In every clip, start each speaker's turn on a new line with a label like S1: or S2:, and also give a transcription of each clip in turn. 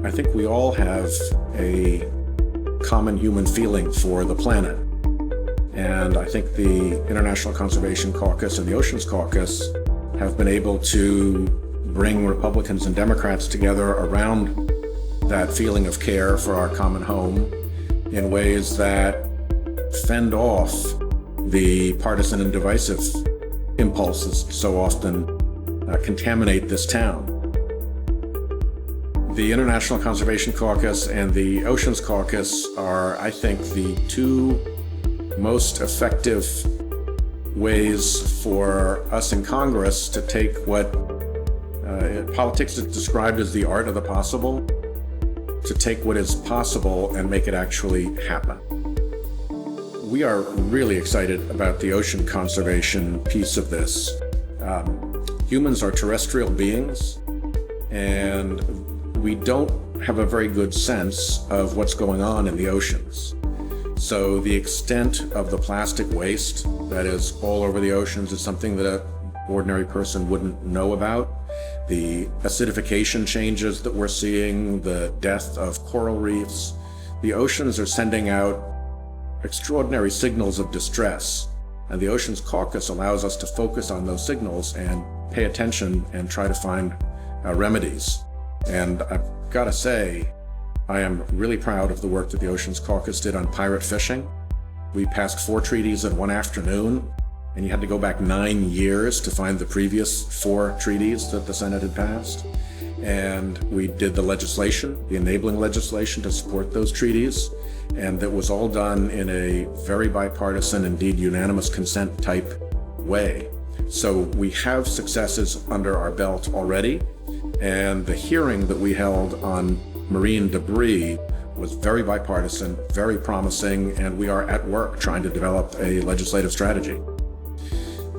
S1: I think we all have a common human feeling for the planet. And I think the International Conservation Caucus and the Oceans Caucus have been able to bring Republicans and Democrats together around that feeling of care for our common home in ways that fend off the partisan and divisive impulses so often contaminate this town. The International Conservation Caucus and the Oceans Caucus are, I think, the two most effective ways for us in Congress to take what politics is described as the art of the possible, to take what is possible and make it actually happen. We are really excited about the ocean conservation piece of this. Humans are terrestrial beings, and we don't have a very good sense of what's going on in the oceans. So the extent of the plastic waste that is all over the oceans is something that an ordinary person wouldn't know about. The acidification changes that we're seeing, the death of coral reefs. The oceans are sending out extraordinary signals of distress, and the Oceans Caucus allows us to focus on those signals and pay attention and try to find remedies. And I've got to say, I am really proud of the work that the Oceans Caucus did on pirate fishing. We passed 4 treaties in one afternoon, and you had to go back 9 years to find the previous 4 treaties that the Senate had passed. And we did the legislation, the enabling legislation to support those treaties, and that was all done in a very bipartisan, indeed unanimous consent type way. So we have successes under our belt already, and the hearing that we held on marine debris was very bipartisan, very promising, and we are at work trying to develop a legislative strategy.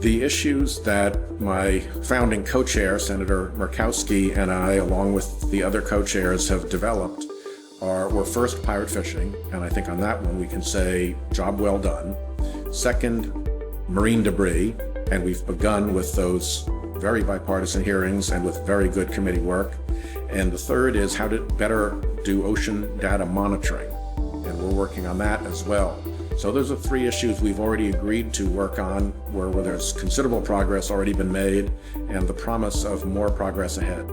S1: The issues that my founding co-chair, Senator Murkowski, and I, along with the other co-chairs, have developed were first pirate fishing, and I think on that one we can say job well done. Second, marine debris, and we've begun with those very bipartisan hearings and with very good committee work. And the third is how to better do ocean data monitoring, and we're working on that as well. So those are 3 issues we've already agreed to work on, where there's considerable progress already been made and the promise of more progress ahead.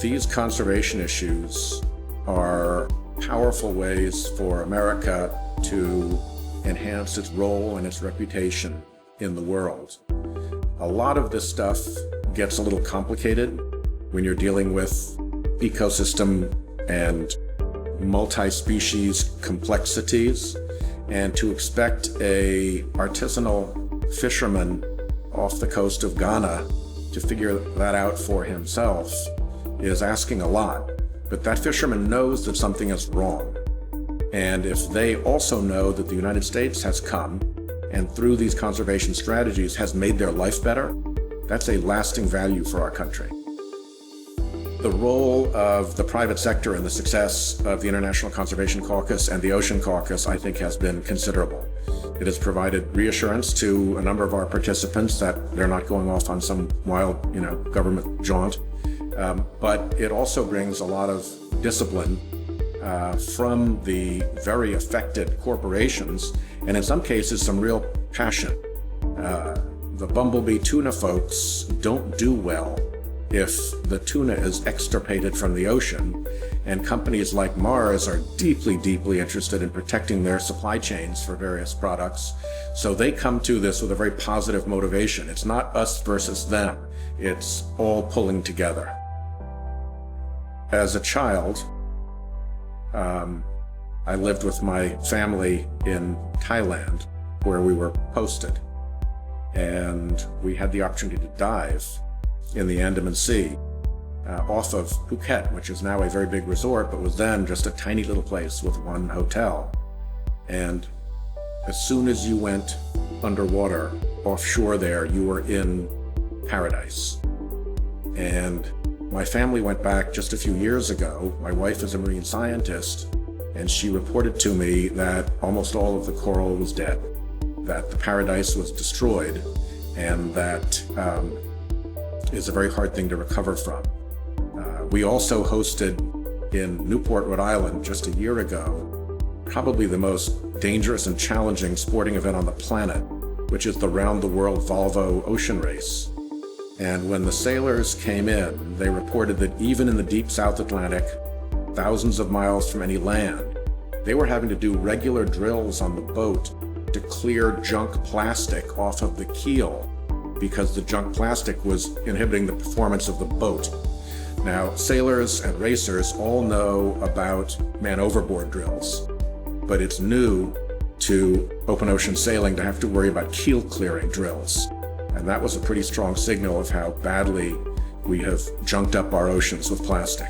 S1: These conservation issues are powerful ways for America to enhance its role and its reputation in the world. A lot of this stuff gets a little complicated when you're dealing with ecosystem and multi-species complexities, and to expect a artisanal fisherman off the coast of Ghana to figure that out for himself is asking a lot. But that fisherman knows that something is wrong. And if they also know that the United States has come and through these conservation strategies has made their life better, that's a lasting value for our country. The role of the private sector in the success of the International Conservation Caucus and the Ocean Caucus, I think, has been considerable. It has provided reassurance to a number of our participants that they're not going off on some wild, government jaunt. But it also brings a lot of discipline from the very affected corporations, and in some cases, some real passion. The bumblebee tuna folks don't do well if the tuna is extirpated from the ocean, and companies like Mars are deeply, deeply interested in protecting their supply chains for various products. So they come to this with a very positive motivation. It's not us versus them. It's all pulling together. As a child, I lived with my family in Thailand, where we were posted, and we had the opportunity to dive in the Andaman Sea off of Phuket, which is now a very big resort, but was then just a tiny little place with one hotel. And as soon as you went underwater offshore there, you were in paradise. And my family went back just a few years ago. My wife is a marine scientist, and she reported to me that almost all of the coral was dead, that the paradise was destroyed, and that is a very hard thing to recover from. We also hosted in Newport, Rhode Island, just a year ago, probably the most dangerous and challenging sporting event on the planet, which is the Round the World Volvo Ocean Race. And when the sailors came in, they reported that even in the deep South Atlantic, thousands of miles from any land, they were having to do regular drills on the boat to clear junk plastic off of the keel because the junk plastic was inhibiting the performance of the boat. Now, sailors and racers all know about man overboard drills, but it's new to open ocean sailing to have to worry about keel clearing drills. And that was a pretty strong signal of how badly we have junked up our oceans with plastic.